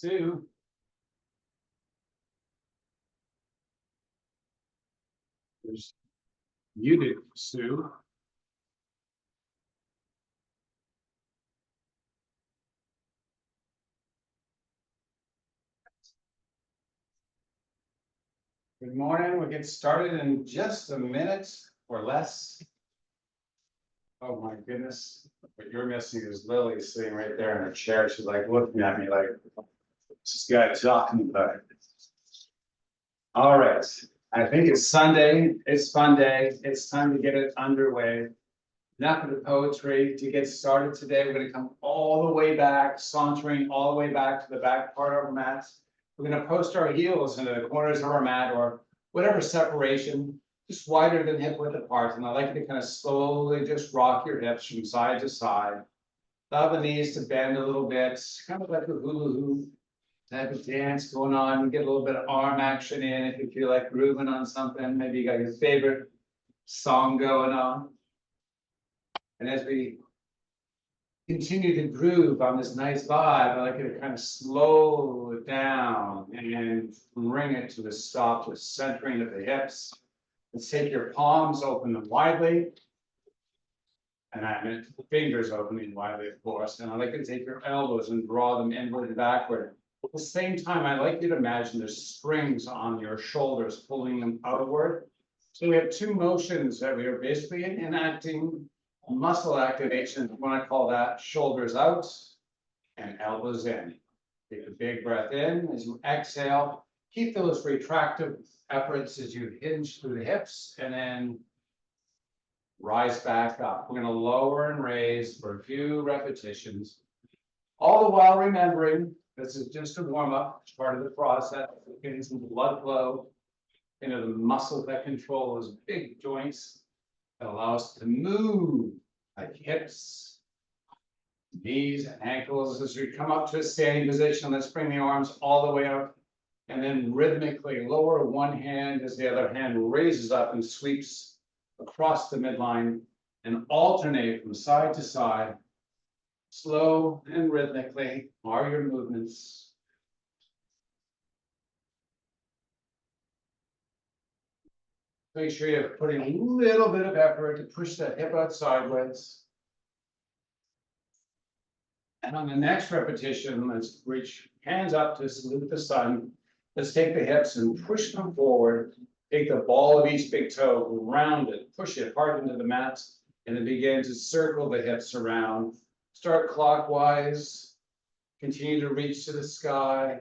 Sue. There's muted Sue. Good morning. We'll get started in just a minute or less. Oh my goodness. What you're missing is Lily sitting right there in her chair. She's like looking at me like, what's this guy talking about? All right. I think it's Sunday. It's fun day. It's time to get it underway. Enough of the poetry to get started today. We're going to come all the way back, sauntering all the way back to the back part of our mat. We're going to post our heels into the corners of our mat or whatever separation, just wider than hip width apart. And I'd like you to kind of slowly just rock your hips from side to side. Allow the knees to bend a little bit, kind of like a hula hoop type of dance going on. You get a little bit of arm action in if you feel like grooving on something. Maybe you got your favorite song going on. And as we continue to groove on this nice vibe, I'd like you to kind of slow it down and bring it to a stop, to centering of the hips. Let's take your palms, open them widely. And I meant fingers opening widely, of course. And I'd like you to take your elbows and draw them inward and backward. At the same time, I'd like you to imagine there's strings on your shoulders pulling them outward. So we have two motions that we are basically enacting. Muscle activation, we want to call that shoulders out and elbows in. Take a big breath in as you exhale. Keep those retractive efforts as you hinge through the hips and then rise back up. We're going to lower and raise for a few repetitions. All the while remembering this is just a warm up, part of the process, getting some blood flow into the muscles that control those big joints. That allow us to move like hips, knees, and ankles. As we come up to a standing position, let's bring the arms all the way up and then rhythmically lower one hand as the other hand raises up and sweeps across the midline and alternate from side to side. Slow and rhythmically are your movements. Make sure you're putting a little bit of effort to push that hip out sideways. And on the next repetition, let's reach hands up to salute the sun. Let's take the hips and push them forward. Take the ball of each big toe, round it, push it hard into the mat, and then begin to circle the hips around. Start clockwise. Continue to reach to the sky.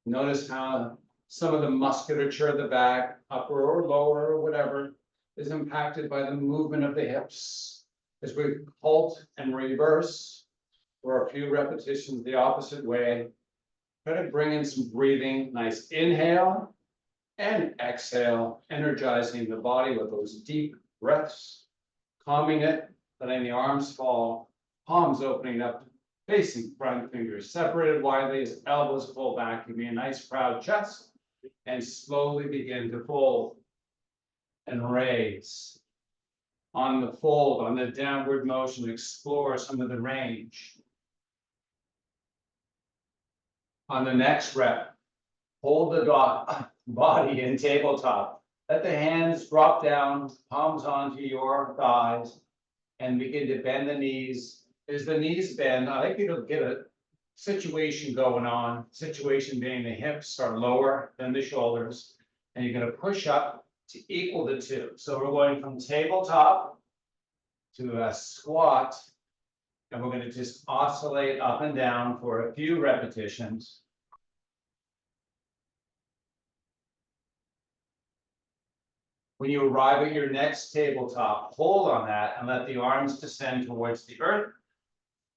Notice how some of the musculature of the back, upper or lower or whatever, is impacted by the movement of the hips. As we halt and reverse for a few repetitions the opposite way, try to bring in some breathing. Nice inhale and exhale, energizing the body with those deep breaths, calming it, letting the arms fall, palms opening up, facing front, fingers separated widely as elbows pull back. Give me a nice proud chest. And slowly begin to fold and raise. On the fold, on the downward motion, explore some of the range. On the next rep, hold the body in tabletop. Let the hands drop down, palms onto your thighs, and begin to bend the knees. As the knees bend, I'd like you to get a situation going on, situation being the hips are lower than the shoulders, and you're going to push up to equal the two. So we're going from tabletop to a squat, and we're going to just oscillate up and down for a few repetitions. When you arrive at your next tabletop, hold on that and let the arms descend towards the earth.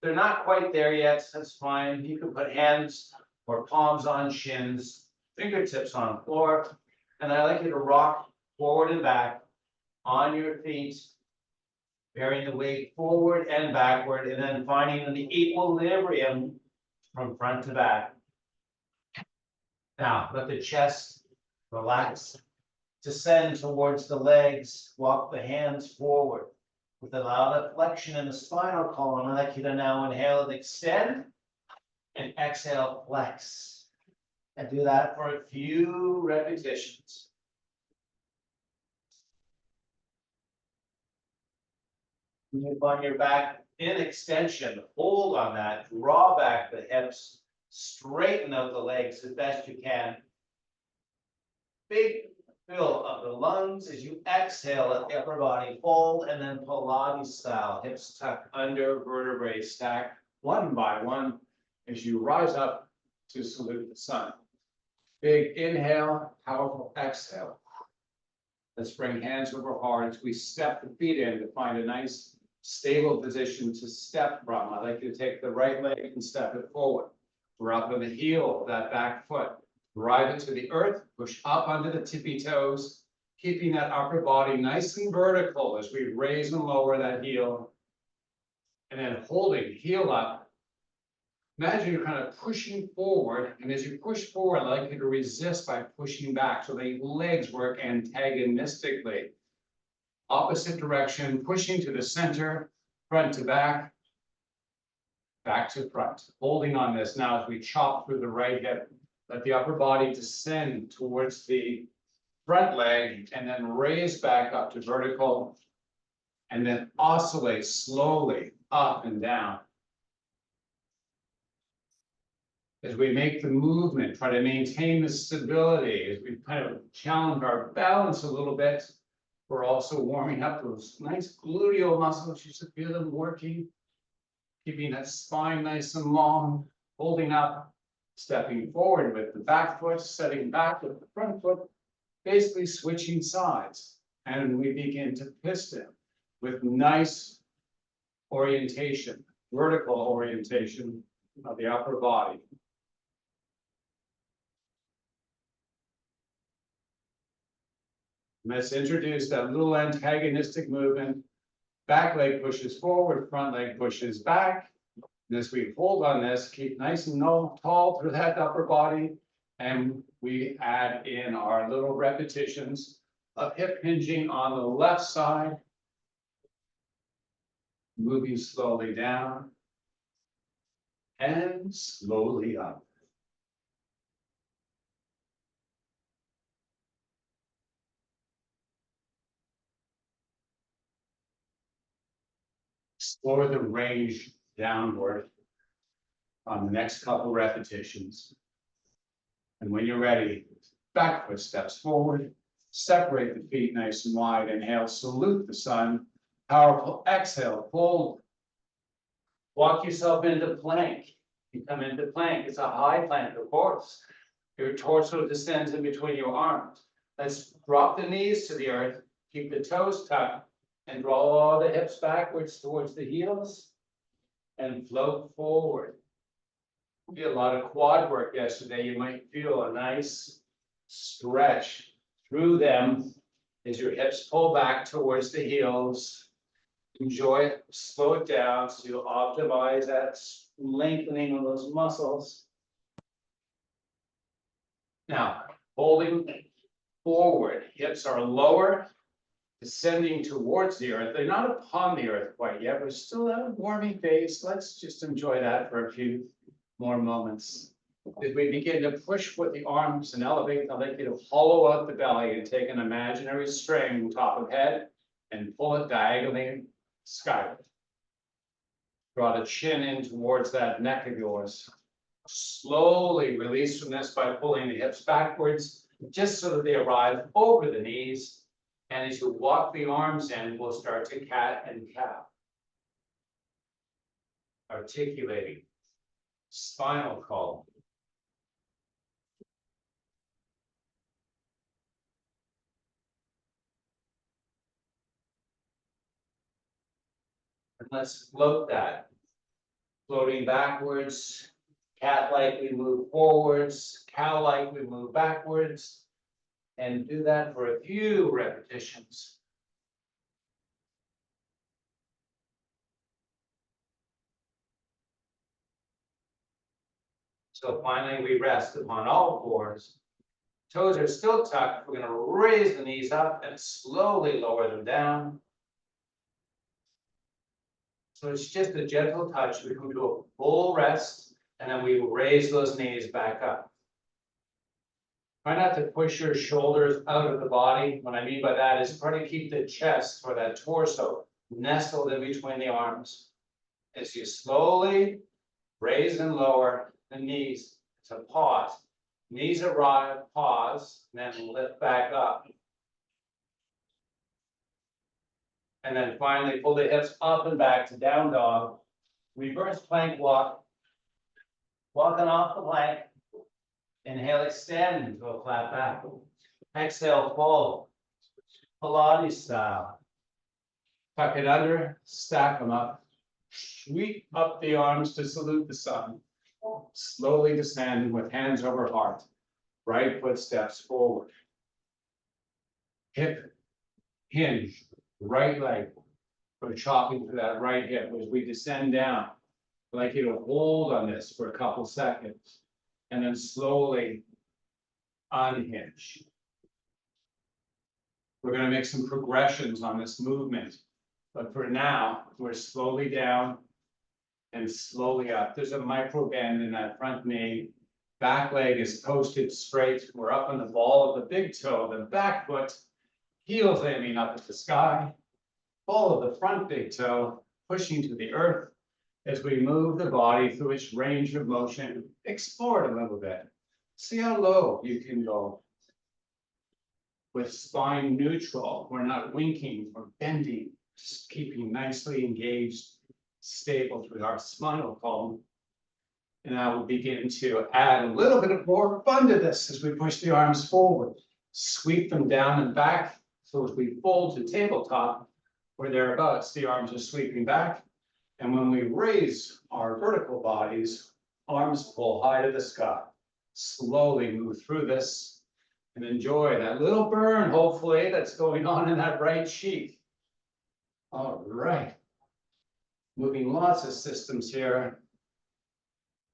They're not quite there yet, that's fine. You can put hands or palms on shins, fingertips on floor. And I like you to rock forward and back on your feet, bearing the weight forward and backward, and then finding the equilibrium from front to back. Now, let the chest relax, descend towards the legs, walk the hands forward. With a lot of flexion in the spinal column, I'd like you to now inhale and extend. And exhale, flex. And do that for a few repetitions. Move on your back in extension, hold on that, draw back the hips, straighten out the legs as best you can. Big fill of the lungs as you exhale, let the upper body fold, and then Pilates style, hips tuck under, vertebrae stack one by one as you rise up to salute the sun. Big inhale, powerful exhale. Let's bring hands over heart as we step the feet in to find a nice stable position to step from. I'd like you to take the right leg and step it forward. We're up on the heel of that back foot. Drive it to the earth, push up under the tippy toes, keeping that upper body nice and vertical as we raise and lower that heel. And then holding heel up. Imagine you're kind of pushing forward, and as you push forward, I'd like you to resist by pushing back so the legs work antagonistically. Opposite direction, pushing to the center, front to back, back to front. Holding on this now as we chop through the right hip. Let the upper body descend towards the front leg and then raise back up to vertical and then oscillate slowly up and down. As we make the movement, try to maintain the stability as we kind of challenge our balance a little bit. We're also warming up those nice gluteal muscles. You should feel them working, keeping that spine nice and long, holding up, stepping forward with the back foot, setting back with the front foot, basically switching sides. And we begin to piston with nice orientation, vertical orientation of the upper body. Let's introduce that little antagonistic movement. Back leg pushes forward, front leg pushes back. And as we hold on this, keep nice and tall through that upper body. And we add in our little repetitions of hip hinging on the left side. Moving slowly down. And slowly up. Explore the range downward on the next couple repetitions. And when you're ready, back foot steps forward, separate the feet nice and wide. Inhale, salute the sun. Powerful exhale, fold. Walk yourself into plank. You come into plank, it's a high plank, of course. Your torso descends in between your arms. Let's drop the knees to the earth, keep the toes tucked, and draw all the hips backwards towards the heels and float forward. We did a lot of quad work yesterday. You might feel a nice stretch through them as your hips pull back towards the heels. Enjoy it, slow it down so you'll optimize that lengthening of those muscles. Now, holding forward, hips are lower, descending towards the earth. They're not upon the earth quite yet. We're still at a warming phase. Let's just enjoy that for a few more moments. As we begin to push with the arms and elevate, I'd like you to hollow out the belly and take an imaginary string top of head and pull it diagonally skyward. Draw the chin in towards that neck of yours. Slowly release from this by pulling the hips backwards, just so that they arrive over the knees. And as you walk the arms in, we'll start to cat and cow. Articulating. Spinal column. And let's float that. Floating backwards. Cat-like we move forwards. Cow-like we move backwards. And do that for a few repetitions. So finally, we rest upon all fours. Toes are still tucked. We're going to raise the knees up and slowly lower them down. So it's just a gentle touch. We come to a full rest And then we raise those knees back up. Try not to push your shoulders out of the body. What I mean by that is try to keep the chest or that torso nestled in between the arms. As you slowly raise and lower the knees to pause. Knees arrive, pause, and then lift back up. And then finally pull the hips up and back to down dog. Reverse plank walk. Walking off the plank. Inhale, extend into a flat back. Exhale, fold. Pilates style. Tuck it under, stack them up. Sweep up the arms to salute the sun. Slowly descend with hands over heart. Right foot steps forward. Hip hinge, right leg. We're chopping to that right hip as we descend down. I'd like you to hold on this for a couple seconds and then slowly unhinge. We're going to make some progressions on this movement, but for now, we're slowly down and slowly up. There's a micro bend in that front knee. Back leg is posted straight. We're up on the ball of the big toe, the back foot, heels aiming up at the sky. Ball of the front big toe pushing to the earth as we move the body through its range of motion. Explore it a little bit. See how low you can go. With spine neutral, we're not winking or bending, just keeping nicely engaged, stable through our spinal column. And I will begin to add a little bit of more fun to this as we push the arms forward. Sweep them down and back. So as we fold to tabletop, or thereabouts, the arms are sweeping back. And when we raise our vertical bodies, arms pull high to the sky. Slowly move through this and enjoy that little burn, hopefully, that's going on in that right cheek. All right. Moving lots of systems here.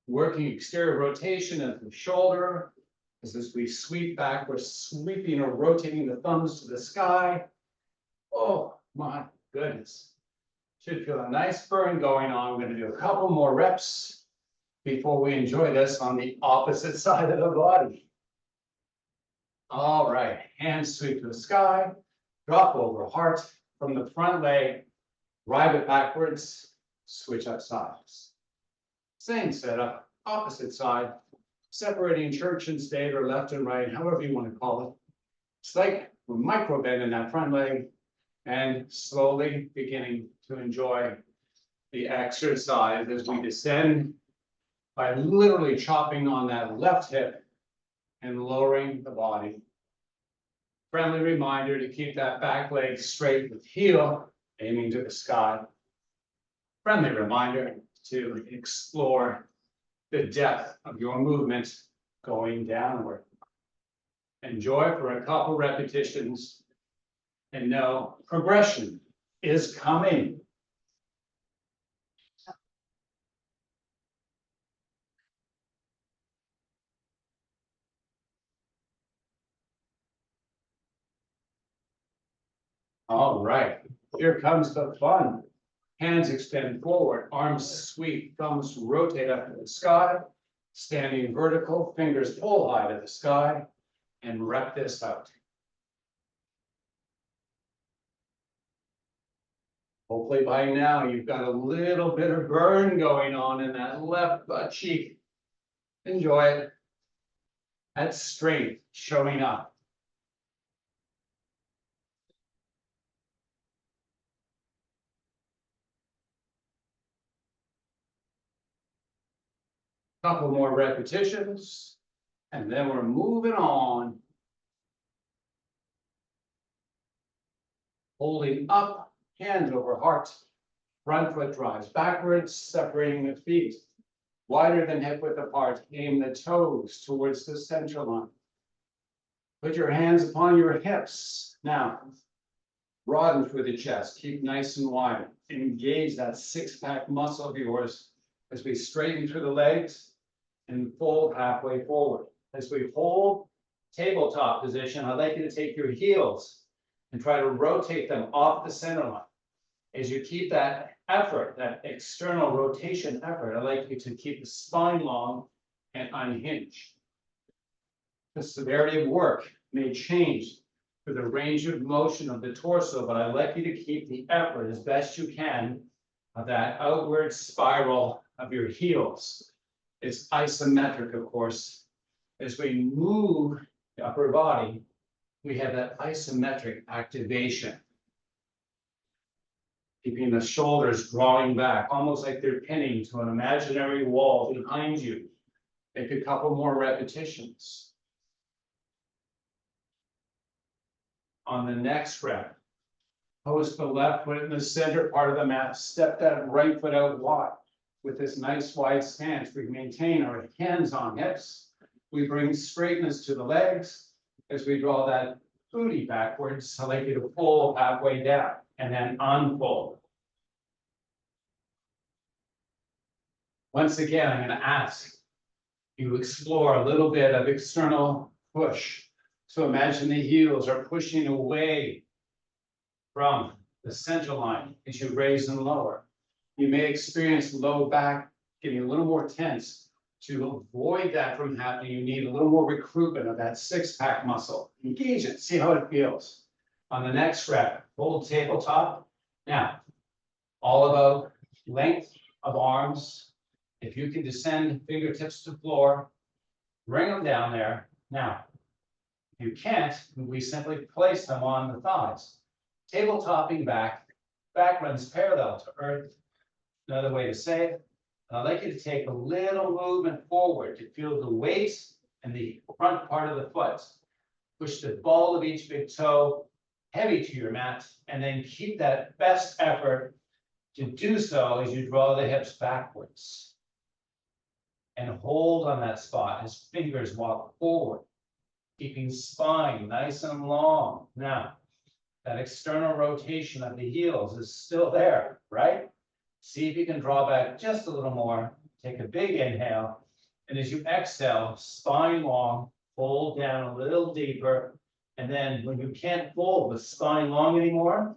Working exterior rotation of the shoulder. As we sweep back, we're sweeping or rotating the thumbs to the sky. Oh my goodness. Should feel a nice burn going on. We're going to do a couple more reps before we enjoy this on the opposite side of the body. All right, hands sweep to the sky, drop over heart from the front leg, drive it backwards, switch up sides. Same setup, opposite side, separating church and state or left and right, however you want to call it. It's like we're micro bending that front leg and slowly beginning to enjoy the exercise as we descend by literally chopping on that left hip and lowering the body. Friendly reminder to keep that back leg straight with heel aiming to the sky. Friendly reminder to explore the depth of your movement going downward. Enjoy for a couple repetitions and know progression is coming. All right, here comes the fun. Hands extend forward, arms sweep, thumbs rotate up to the sky, standing vertical, fingers pull high to the sky, and rep this out. Hopefully by now you've got a little bit of burn going on in that left butt cheek. Enjoy it. That strength showing up. Couple more repetitions, and then we're moving on. Holding up, hands over heart. Front foot drives backwards, separating the feet. Wider than hip width apart, aim the toes towards the center line. Put your hands upon your hips. Now, broaden through the chest, keep nice and wide. Engage that six-pack muscle of yours as we straighten through the legs and fold halfway forward. As we hold tabletop position, I'd like you to take your heels and try to rotate them off the center line. As you keep that effort, that external rotation effort, I'd like you to keep the spine long and unhinged. The severity of work may change for the range of motion of the torso, but I'd like you to keep the effort as best you can of that outward spiral of your heels. It's isometric, of course. As we move the upper body, we have that isometric activation. Keeping the shoulders drawing back, almost like they're pinning to an imaginary wall behind you. Take a couple more repetitions. On the next rep, post the left foot in the center part of the mat, step that right foot out wide. With this nice wide stance, we maintain our hands on hips. We bring straightness to the legs. As we draw that booty backwards, I'd like you to pull halfway down and then unfold. Once again, I'm going to ask you to explore a little bit of external push. So imagine the heels are pushing away from the center line as you raise and lower. You may experience low back getting a little more tense. To avoid that from happening, you need a little more recruitment of that six-pack muscle. Engage it, see how it feels. On the next rep, hold tabletop. Now, all about length of arms. If you can descend fingertips to floor, bring them down there. Now, if you can't, we simply place them on the thighs. Tabletopping back, back runs parallel to earth. Another way to say it. I'd like you to take a little movement forward to feel the weight and the front part of the foot. Push the ball of each big toe heavy to your mat, and then keep that best effort to do so as you draw the hips backwards. And hold on that spot as fingers walk forward, keeping spine nice and long. Now, that external rotation of the heels is still there, right? See if you can draw back just a little more. Take a big inhale. And as you exhale, spine long, fold down a little deeper. And then when you can't fold with spine long anymore,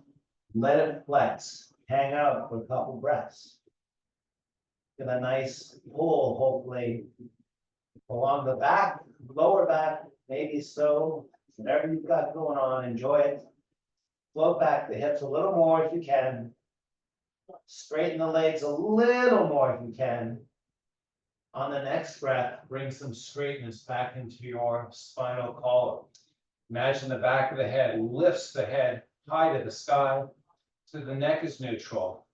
let it flex. Hang out for a couple breaths. Get a nice pull, hopefully, along the back, lower back, maybe so. Whatever you've got going on, enjoy it. Float back the hips a little more if you can. Straighten the legs a little more if you can. On the next breath, bring some straightness back into your spinal column. Imagine the back of the head lifts the head high to the sky, so the neck is neutral.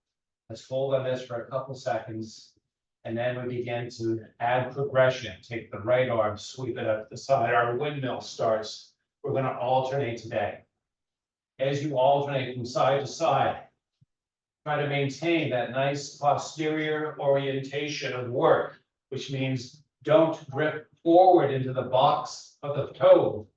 Let's hold on this for a couple seconds, and then we begin to add progression. Take the right arm, sweep it up the side. Our windmill starts. We're going to alternate today. As you alternate from side to side, try to maintain that nice posterior orientation of work, which means don't drift forward into the box of the toe.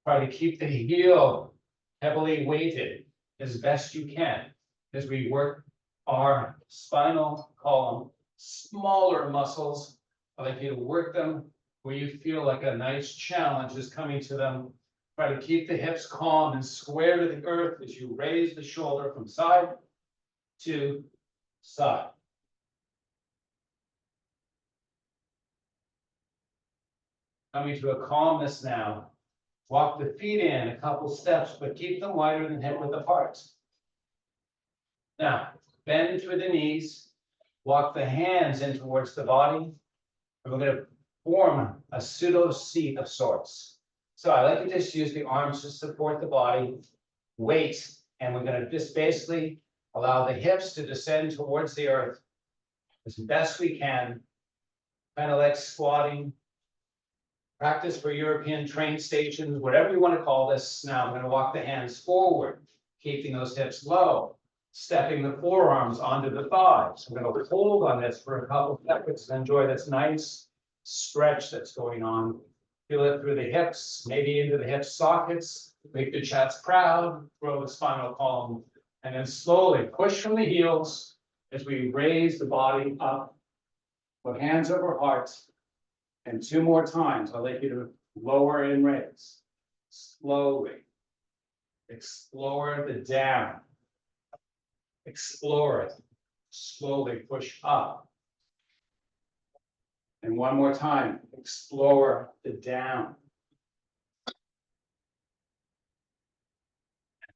Try to keep the heel heavily weighted as best you can as we work our spinal column. Smaller muscles, I'd like you to work them where you feel like a nice challenge is coming to them. Try to keep the hips calm and square to the earth as you raise the shoulder from side to side. Coming to a calmness now. Walk the feet in a couple steps, but keep them wider than hip width apart. Now, bend to the knees. Walk the hands in towards the body. And we're going to form a pseudo seat of sorts. So I like to just use the arms to support the body, weight, and we're going to just basically allow the hips to descend towards the earth as best we can, kind of like squatting. Practice for European train stations, whatever you want to call this. Now I'm going to walk the hands forward, keeping those hips low, stepping the forearms onto the thighs. I'm going to hold on this for a couple of seconds and enjoy this nice stretch that's going on. Feel it through the hips, maybe into the hip sockets. Make the chest proud, grow the spinal column, and then slowly push from the heels as we raise the body up. Put hands over heart. And two more times, I'd like you to lower and raise. Slowly. Explore the down. Explore it. slowly push up. And one more time, explore the down.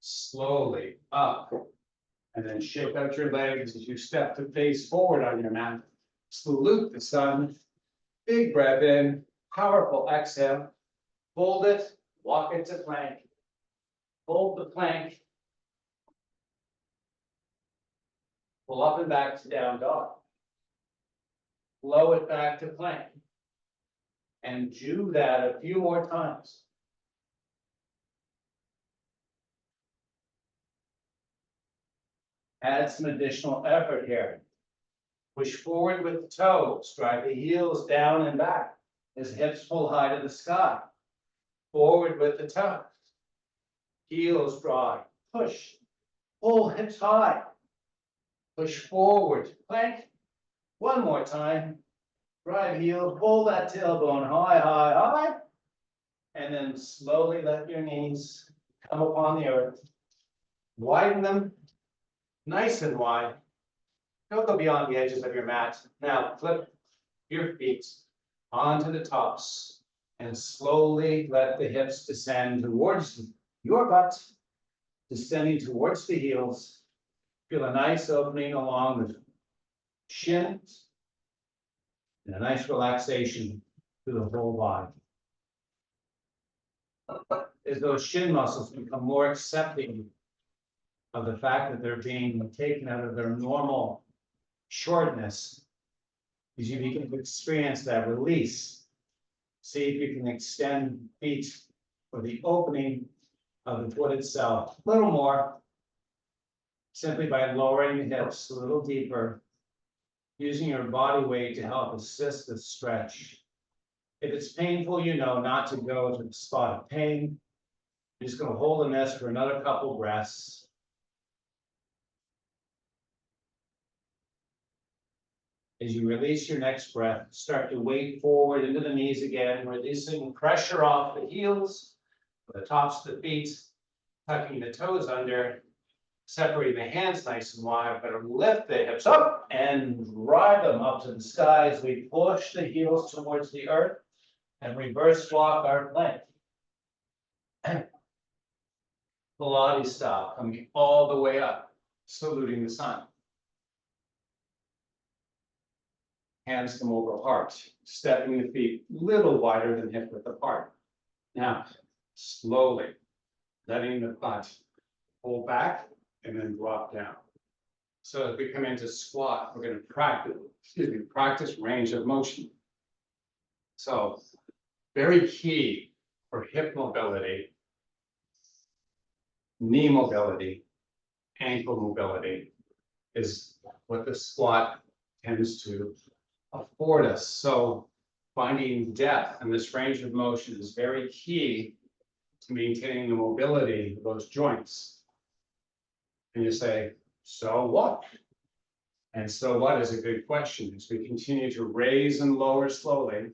Slowly up. And then shake out your legs as you step to face forward on your mat. Salute the sun. Big breath in, powerful exhale. Fold it, walk into plank. Fold the plank. Pull up and back to down dog. Flow it back to plank. And do that a few more times. Add some additional effort here. Push forward with the toes, drive the heels down and back as hips pull high to the sky. Forward with the toes. Heels drive, push, pull hips high. Push forward, plank. One more time. Drive heels, pull that tailbone high, high, high. And then slowly let your knees come upon the earth. Widen them, nice and wide. Don't go beyond the edges of your mat. Now flip your feet onto the tops and slowly let the hips descend towards your butt, descending towards the heels. Feel a nice opening along the shins and a nice relaxation through the whole body. As those shin muscles become more accepting of the fact that they're being taken out of their normal shortness, as you begin to experience that release, see if you can extend feet for the opening of the foot itself a little more, simply by lowering the hips a little deeper, using your body weight to help assist the stretch. If it's painful, you know not to go to the spot of pain. You're just going to hold in this for another couple breaths. As you release your next breath, start to weight forward into the knees again, releasing pressure off the heels, the tops of the feet, tucking the toes under, separating the hands nice and wide, but lift the hips up and drive them up to the sky as we push the heels towards the earth and reverse walk our plank. Pilates style, coming all the way up, saluting the sun. Hands come over heart, stepping the feet a little wider than hip width apart. Now, slowly letting the butt pull back and then drop down. So as we come into squat, we're going to practice range of motion. So very key for hip mobility, knee mobility, ankle mobility is what the squat tends to afford us. So finding depth in this range of motion is very key to maintaining the mobility of those joints. And you say, so what? And so what is a good question. As we continue to raise and lower slowly,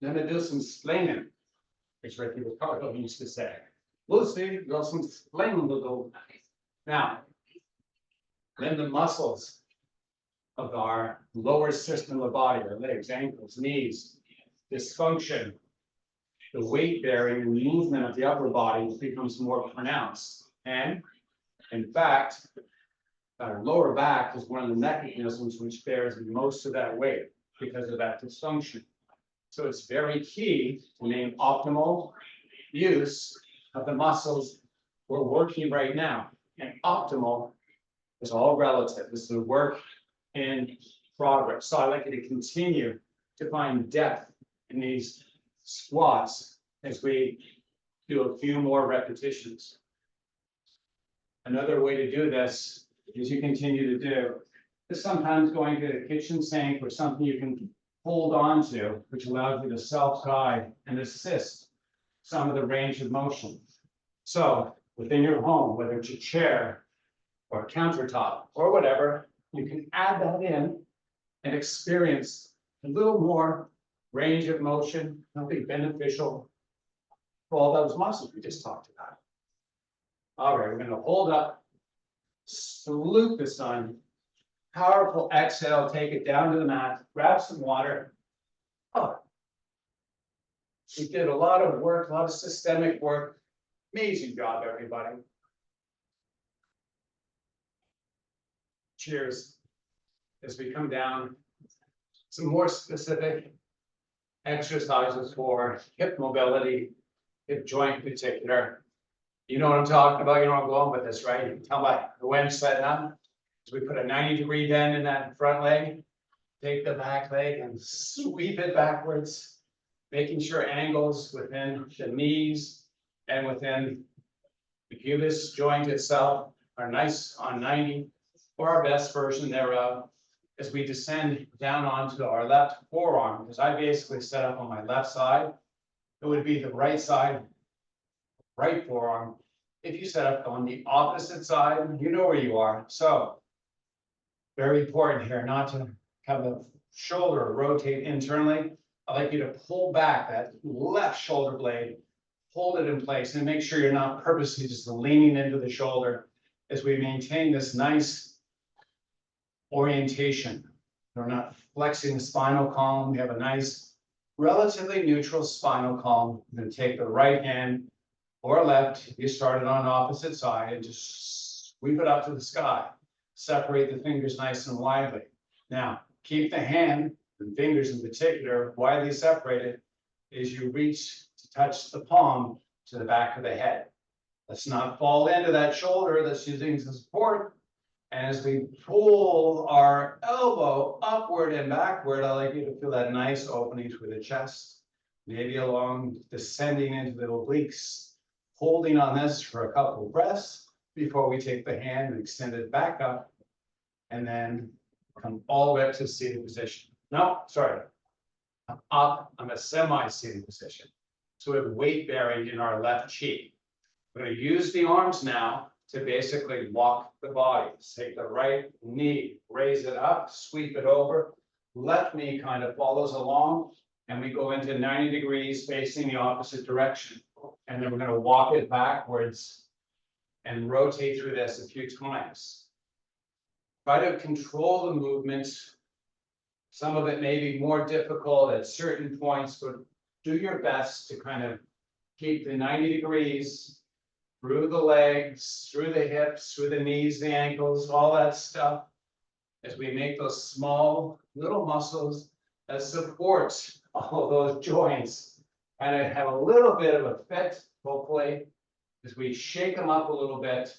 then to do some splaining, which Ricky Ricardo used to say. We'll see, go some splaining to go. Now, then the muscles of our lower system of the body, our legs, ankles, knees, dysfunction, the weight bearing and movement of the upper body becomes more pronounced. And in fact, our lower back is one of the mechanisms which bears most of that weight because of that dysfunction. So it's very key to name optimal use of the muscles we're working right now. And optimal is all relative. This is a work in progress. So I'd like you to continue to find depth in these squats as we do a few more repetitions. Another way to do this, as you continue to do, is sometimes going to the kitchen sink or something you can hold on to, which allows you to self-guide and assist some of the range of motion. So within your home, whether it's a chair or a countertop or whatever, you can add that in and experience a little more range of motion. That'll be beneficial for all those muscles we just talked about. All right, we're going to hold up, salute the sun, Powerful exhale, take it down to the mat, grab some water. Oh. We did a lot of work, a lot of systemic work. Amazing job, everybody. Cheers. As we come down, some more specific exercises for hip mobility, hip joint in particular. You know what I'm talking about, you know where I'm going with this, right? You can tell by the way I'm setting up. So we put a 90-degree bend in that front leg, take the back leg and sweep it backwards, making sure angles within the knees and within the pubis joint itself are nice on 90, or our best version thereof. As we descend down onto our left forearm, because I basically set up on my left side, it would be the right side, right forearm. If you set up on the opposite side, you know where you are. So very important here not to have the shoulder rotate internally. I'd like you to pull back that left shoulder blade, hold it in place, and make sure you're not purposely just leaning into the shoulder as we maintain this nice orientation. We're not flexing the spinal column. We have a nice, relatively neutral spinal column. We're going to take the right hand or left, if you started on opposite side, and just sweep it up to the sky. Separate the fingers nice and widely. Now, keep the hand, the fingers in particular, widely separated as you reach to touch the palm to the back of the head. Let's not fall into that shoulder that's using the support. And as we pull our elbow upward and backward, I'd like you to feel that nice opening through the chest, maybe along descending into the obliques, holding on this for a couple of breaths before we take the hand and extend it back up, and then come all the way up to seated position. No, sorry, up on a semi-seated position. So we have weight bearing in our left cheek. We're going to use the arms now to basically walk the body. Take the right knee, raise it up, sweep it over. Left knee kind of follows along, and we go into 90 degrees facing the opposite direction. And then we're going to walk it backwards and rotate through this a few times. Try to control the movement. Some of it may be more difficult at certain points, but do your best to kind of keep the 90 degrees through the legs, through the hips, through the knees, the ankles, all that stuff, as we make those small little muscles that support all of those joints and have a little bit of a fit, hopefully, as we shake them up a little bit.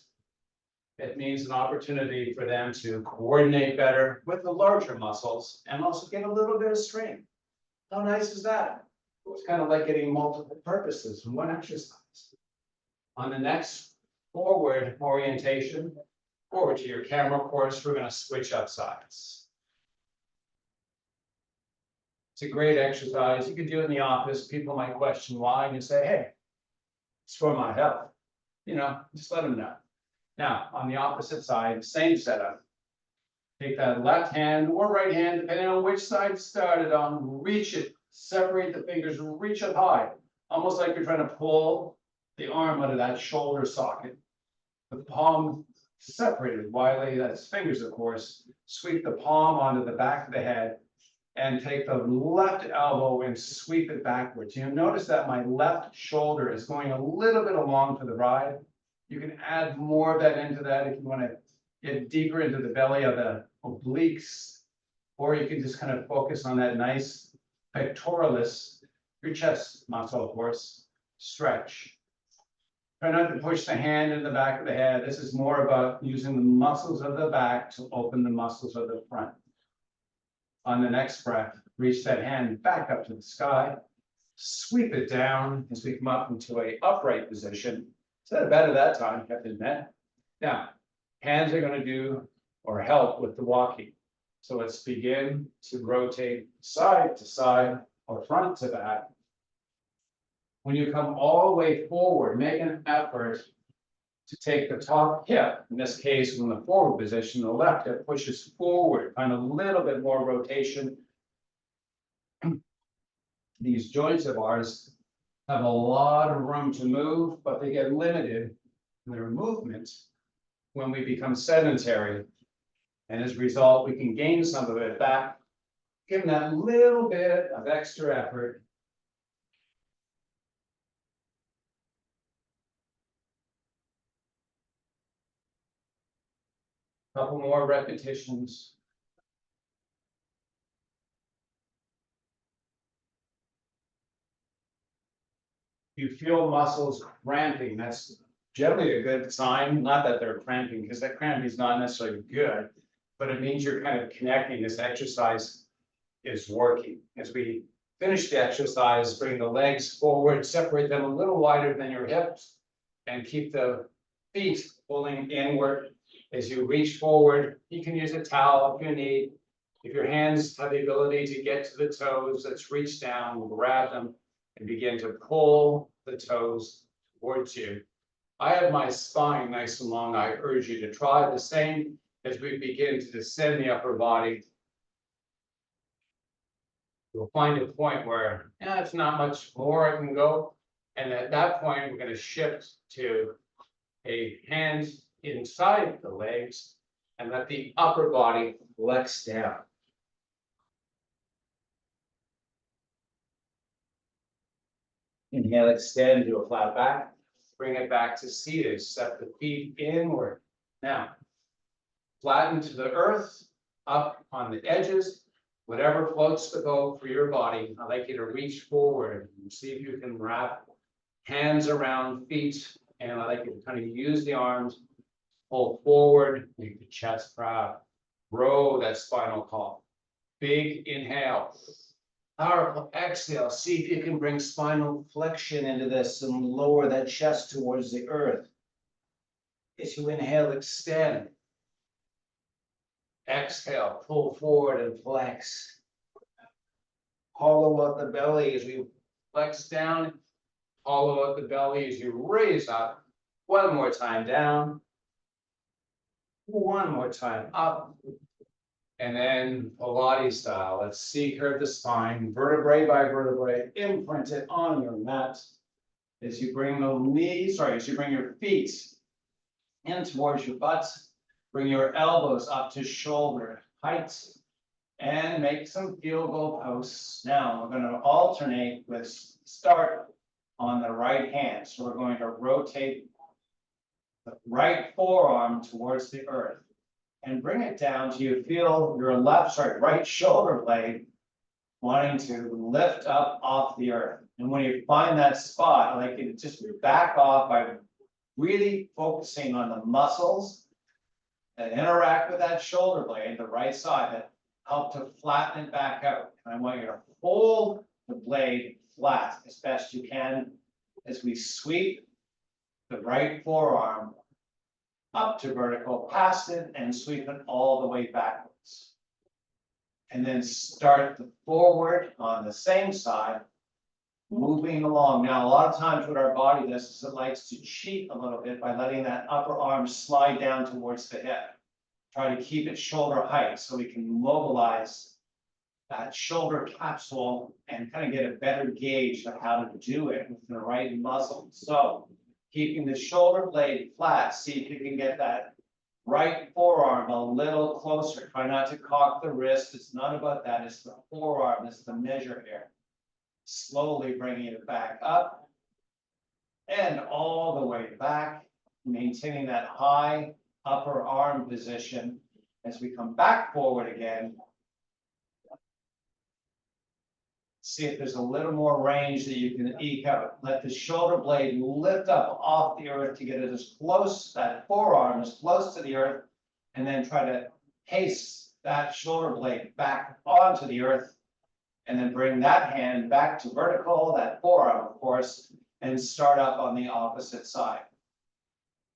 It means an opportunity for them to coordinate better with the larger muscles and also get a little bit of strength. How nice is that? It's kind of like getting multiple purposes in one exercise. On the next forward orientation, forward to your camera course, we're going to switch up sides. It's a great exercise. You can do it in the office. People might question why, and you say, hey, it's for my health. You know, just let them know. Now, on the opposite side, same setup. Take that left hand or right hand, depending on which side you started on, reach it, separate the fingers, reach it high, almost like you're trying to pull the arm out of that shoulder socket. The palm separated widely, that's fingers, of course. Sweep the palm onto the back of the head and take the left elbow and sweep it backwards. You'll notice that my left shoulder is going a little bit along for the ride. You can add more of that into that if you want to get deeper into the belly of the obliques, or you can just kind of focus on that nice pectoralis, your chest muscle, of course, stretch. Try not to push the hand in the back of the head. This is more about using the muscles of the back to open the muscles of the front. On the next breath, reach that hand back up to the sky, sweep it down as we come up into an upright position. Instead better that time, you have to admit. Now, hands are going to do or help with the walking. So let's begin to rotate side to side or front to back. When you come all the way forward, make an effort to take the top hip, in this case, in the forward position, the left hip pushes forward, find a little bit more rotation. These joints of ours have a lot of room to move, but they get limited in their movement when we become sedentary And as a result, we can gain some of it back, given that little bit of extra effort. Couple more repetitions. You feel muscles cramping, that's generally a good sign, not that they're cramping, because that cramping is not necessarily good, but it means you're kind of connecting, this exercise is working. As we finish the exercise, bring the legs forward, separate them a little wider than your hips, and keep the feet pulling inward. As you reach forward, you can use a towel if you need. If your hands have the ability to get to the toes, let's reach down, grab them, and begin to pull the toes towards you. I have my spine nice and long. I urge you to try the same as we begin to descend the upper body. You'll find a point where it's not much more I can go. And at that point, we're going to shift to a hand inside the legs and let the upper body flex down. Inhale, extend to a flat back. Bring it back to seated. Step the feet inward. Now, flatten to the earth, up on the edges. Whatever floats the boat for your body, I'd like you to reach forward and see if you can wrap hands around feet. And I'd like you to kind of use the arms, pull forward, make the chest proud. Row that spinal column. Big inhale. Powerful exhale. See if you can bring spinal flexion into this and lower that chest towards the earth. As you inhale, extend. Exhale, pull forward and flex. Hollow out the belly as we flex down. Hollow out the belly as you raise up. One more time down. One more time up. And then Pilates style. Let's C-curve the spine, vertebrae by vertebrae, imprint it on your mat. As you bring the knees, as you bring your feet in towards your butt, bring your elbows up to shoulder height, and make some field goal posts. Now we're going to alternate with start on the right hand. So we're going to rotate the right forearm towards the earth. And bring it down till you feel your right shoulder blade wanting to lift up off the earth. And when you find that spot, I'd like you to just back off by really focusing on the muscles that interact with that shoulder blade, the right side, that help to flatten it back out. And I want you to hold the blade flat as best you can as we sweep the right forearm up to vertical, past it, and sweep it all the way backwards. And then start the forward on the same side, moving along. Now, a lot of times what our body does is it likes to cheat a little bit by letting that upper arm slide down towards the hip. Try to keep it shoulder height so we can mobilize that shoulder capsule and kind of get a better gauge of how to do it with the right muscle. So, keeping the shoulder blade flat, see if you can get that right forearm a little closer. Try not to cock the wrist. It's not about that. It's the forearm. It's the measure here. Slowly bringing it back up and all the way back, maintaining that high upper arm position. As we come back forward again, see if there's a little more range that you can eke out. Let the shoulder blade lift up off the earth to get it as close, that forearm as close to the earth, and then try to pace that shoulder blade back onto the earth, and then bring that hand back to vertical, that forearm, of course, and start up on the opposite side.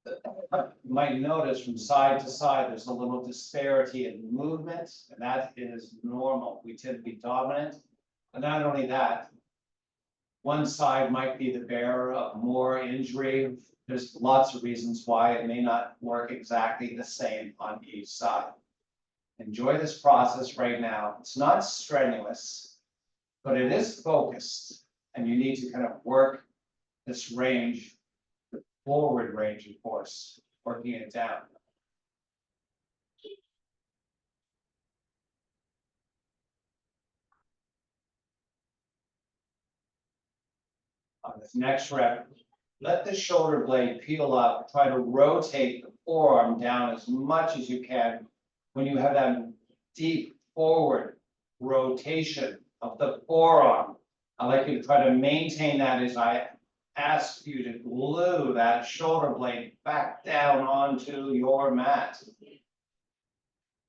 You might notice from side to side, there's a little disparity in movement, and that is normal. We tend to be dominant. But not only that, one side might be the bearer of more injury. There's lots of reasons why it may not work exactly the same on each side. Enjoy this process right now. It's not strenuous, but it is focused, and you need to kind of work this range, the forward range, of course, working it down. this next rep, let the shoulder blade peel up, try to rotate the forearm down as much as you can. When you have that deep forward rotation of the forearm, I'd like you to try to maintain that as I ask you to glue that shoulder blade back down onto your mat.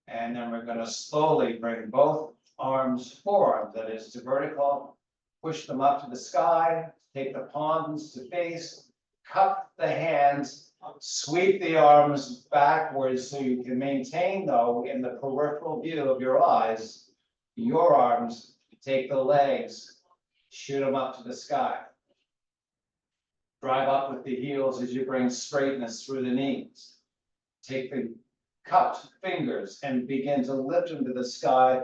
And then we're going to slowly bring both arms, forearms, that is, to vertical, push them up to the sky, take the palms to face, cup the hands, sweep the arms backwards so you can maintain, though, in the peripheral view of your eyes, your arms, take the legs, shoot them up to the sky. Drive up with the heels as you bring straightness through the knees. Take the cupped fingers and begin to lift them to the sky.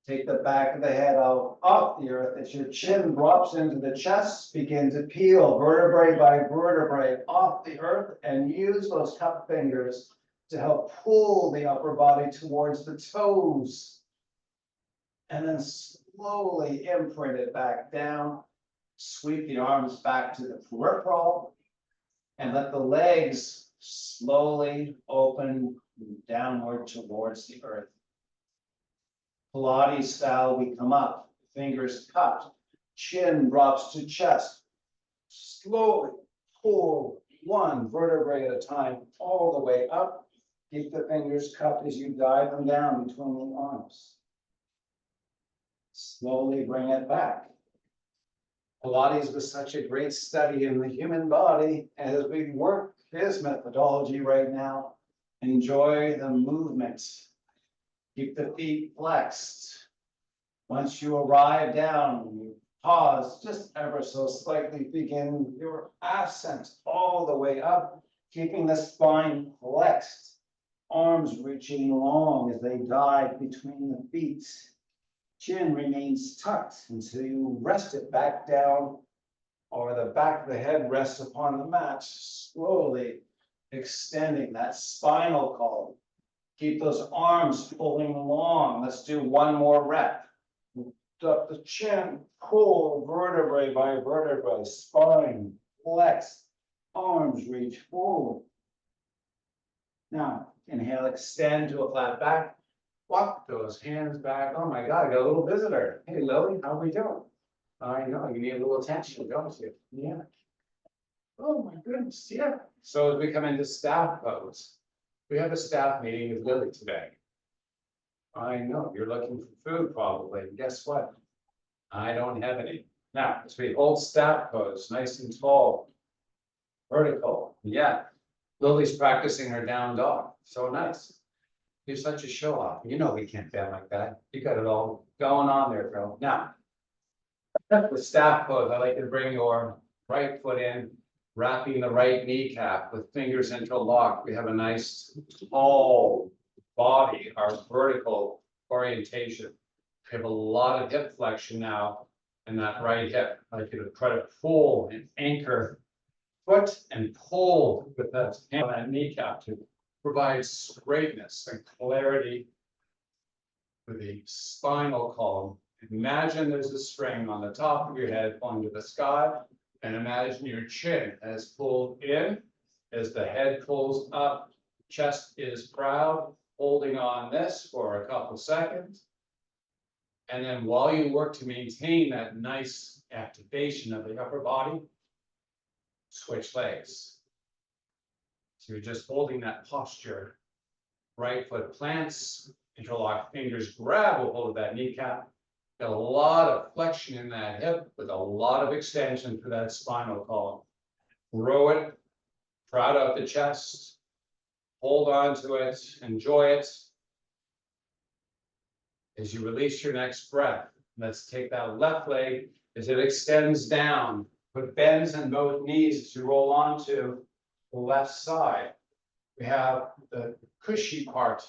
Take the back of the head out off the earth as your chin drops into the chest. Begin to peel vertebrae by vertebrae off the earth and use those cupped fingers to help pull the upper body towards the toes. And then slowly imprint it back down. Sweep the arms back to the peripheral and let the legs slowly open downward towards the earth. Pilates style, we come up, fingers cupped, chin drops to chest. Slowly pull one vertebrae at a time all the way up. Keep the fingers cupped as you guide them down between the arms. Slowly bring it back. Pilates was such a great study in the human body. As we work his methodology right now, enjoy the movement. Keep the feet flexed. Once you arrive down, you pause just ever so slightly, begin your ascent all the way up, keeping the spine flexed, arms reaching long as they guide between the feet. Chin remains tucked until you rest it back down, or the back of the head rests upon the mat, slowly extending that spinal column. Keep those arms pulling long. Let's do one more rep. Lift up the chin, pull vertebrae by vertebrae, spine flex, arms reach forward. Now, inhale, extend to a flat back. Walk those hands back. Oh my God, I got a little visitor. Hey, Lily, how are we doing? I know, you need a little attention, don't you? Yeah. Oh my goodness, yeah. So as we come into staff pose, we have a staff meeting with Lily today. I know, you're looking for food probably. Guess what? I don't have any. Now, as we hold staff pose, nice and tall, vertical. Yeah, Lily's practicing her down dog. So nice. You're such a show off. You know we can't stand like that. You got it all going on there, girl. Now, with staff pose, I like to bring your right foot in, wrapping the right kneecap with fingers interlocked. We have a nice tall body, our vertical orientation. We have a lot of hip flexion now in that right hip. I like you to try to pull and anchor foot and pull with that kneecap to provide straightness and clarity for the spinal column. Imagine there's a string on the top of your head pulling to the sky, and imagine your chin as pulled in as the head pulls up, chest is proud, holding on this for a couple seconds. And then while you work to maintain that nice activation of the upper body, switch legs. So you're just holding that posture. Right foot plants, interlock fingers, grab a hold of that kneecap. Got a lot of flexion in that hip with a lot of extension for that spinal column. Grow it, proud out the chest, hold on to it, enjoy it. As you release your next breath, let's take that left leg as it extends down. Put bends in both knees as you roll onto the left side. We have the cushy part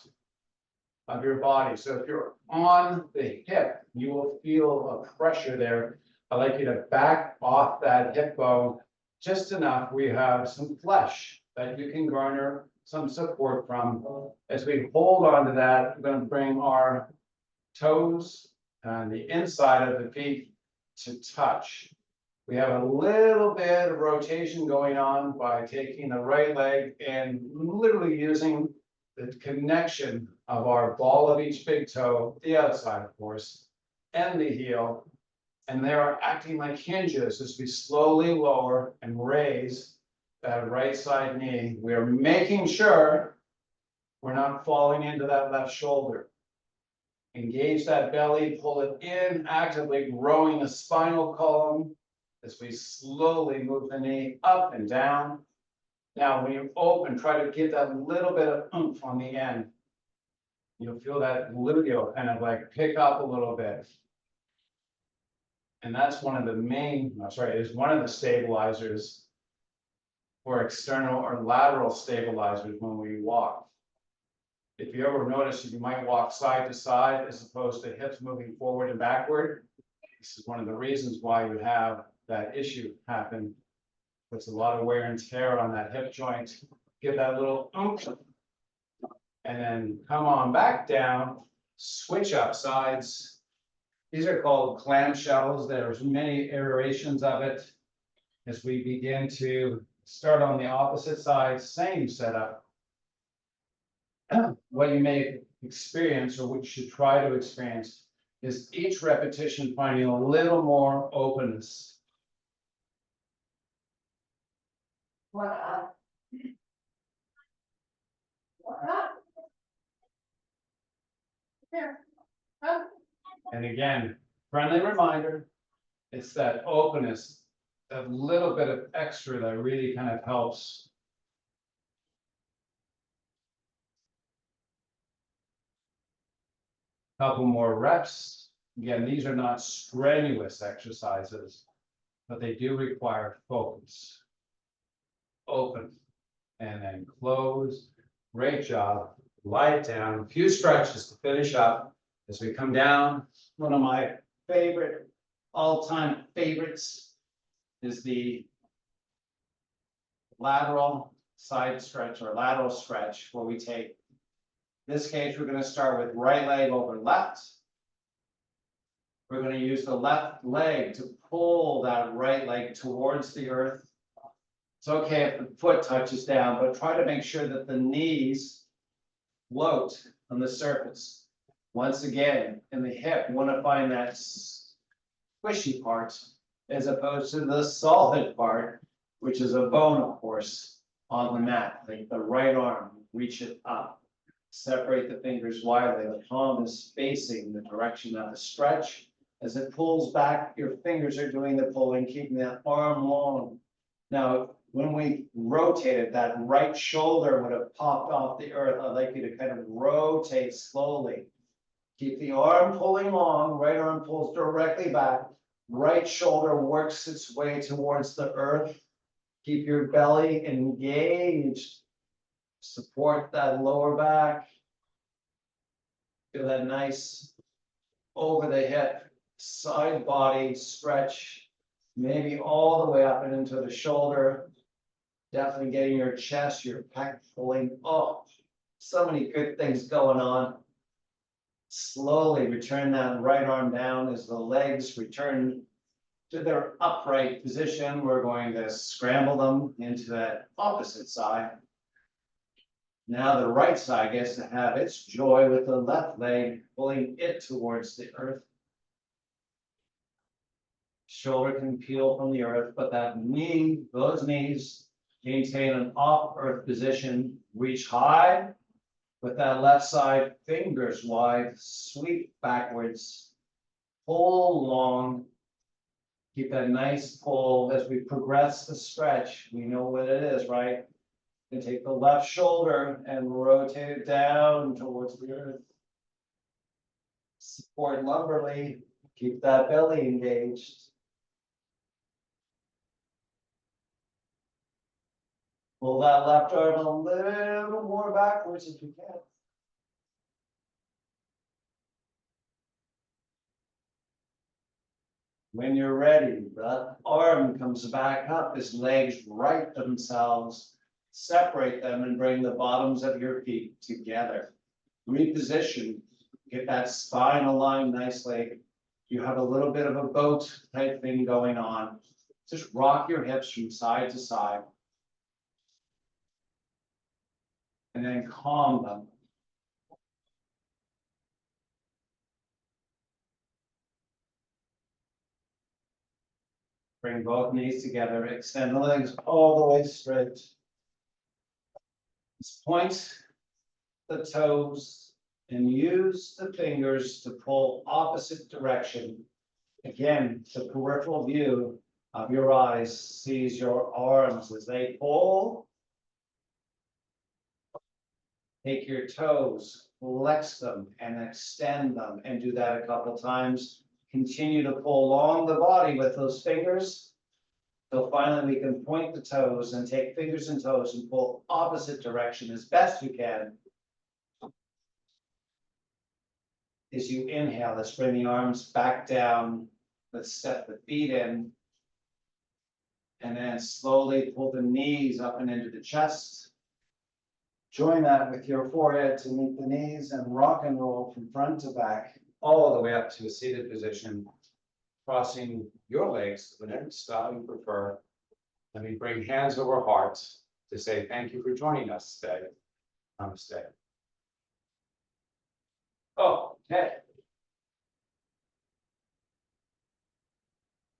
of your body. So if you're on the hip, you will feel a pressure there. I'd like you to back off that hip bone just enough. We have some flesh that you can garner some support from. As we hold on to that, we're going to bring our toes and the inside of the feet to touch. We have a little bit of rotation going on by taking the right leg and literally using the connection of our ball of each big toe, the outside, of course, and the heel. And they are acting like hinges as we slowly lower and raise that right side knee. We're making sure we're not falling into that left shoulder. Engage that belly, pull it in, actively growing the spinal column as we slowly move the knee up and down. Now, when you open, try to get that little bit of oomph on the end. You'll feel that gluteal kind of like pick up a little bit. And that's one of the main, is one of the stabilizers for external or lateral stabilizers when we walk. If you ever notice, you might walk side to side as opposed to hips moving forward and backward. This is one of the reasons why you have that issue happen. Puts a lot of wear and tear on that hip joint. Give that little oomph. And then come on back down, switch up sides. These are called clamshells. There's many iterations of it. As we begin to start on the opposite side, same setup. What you may experience, or what you should try to experience, is each repetition finding a little more openness. And again, friendly reminder, it's that openness, that little bit of extra that really kind of helps. Couple more reps. Again, these are not strenuous exercises, but they do require focus. Open and then close. Great job. Lie it down. A few stretches to finish up as we come down. One of my favorite, all-time favorites is the lateral side stretch or lateral stretch, where we take, in this case, we're going to start with right leg over left. We're going to use the left leg to pull that right leg towards the earth. It's okay if the foot touches down, but try to make sure that the knees float on the surface. Once again, in the hip, you want to find that squishy part as opposed to the solid part, which is a bone, of course, on the mat. Like the right arm, reach it up. Separate the fingers widely. The palm is facing the direction of the stretch. As it pulls back, your fingers are doing the pulling, keeping that arm long. Now, when we rotated, that right shoulder would have popped off the earth. I'd like you to kind of rotate slowly. Keep the arm pulling long, right arm pulls directly back. Right shoulder works its way towards the earth. Keep your belly engaged. Support that lower back. Feel that nice over the hip, side body stretch, maybe all the way up and into the shoulder. Definitely getting your chest, your pec pulling. Oh, so many good things going on. Slowly return that right arm down as the legs return to their upright position. We're going to scramble them into that opposite side. Now the right side gets to have its joy with the left leg pulling it towards the earth. Shoulder can peel from the earth, but that knee, those knees, maintain an off earth position. Reach high with that left side, fingers wide, sweep backwards, pull long. Keep that nice pull as we progress the stretch. We know what it is, right? And take the left shoulder and rotate it down towards the earth. Support lumbarly. Keep that belly engaged. Pull that left arm a little more backwards if you can. When you're ready, that arm comes back up, his legs right themselves. Separate them and bring the bottoms of your feet together. Reposition, get that spine aligned nicely. You have a little bit of a boat type thing going on. Just rock your hips from side to side. And then calm them. Bring both knees together, extend the legs all the way straight. Just point the toes and use the fingers to pull opposite direction. Again, the peripheral view of your eyes sees your arms as they pull. Take your toes, flex them and extend them, and do that a couple times. Continue to pull along the body with those fingers. So finally we can point the toes and take fingers and toes and pull opposite direction as best you can. As you inhale, let's bring the arms back down. Let's step the feet in. And then slowly pull the knees up and into the chest. Join that with your forehead to meet the knees and rock and roll from front to back, all the way up to a seated position, crossing your legs, whatever style you prefer. Let me bring hands over hearts to say thank you for joining us today. Namaste. Okay.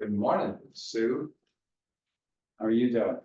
Good morning, Sue. How are you doing?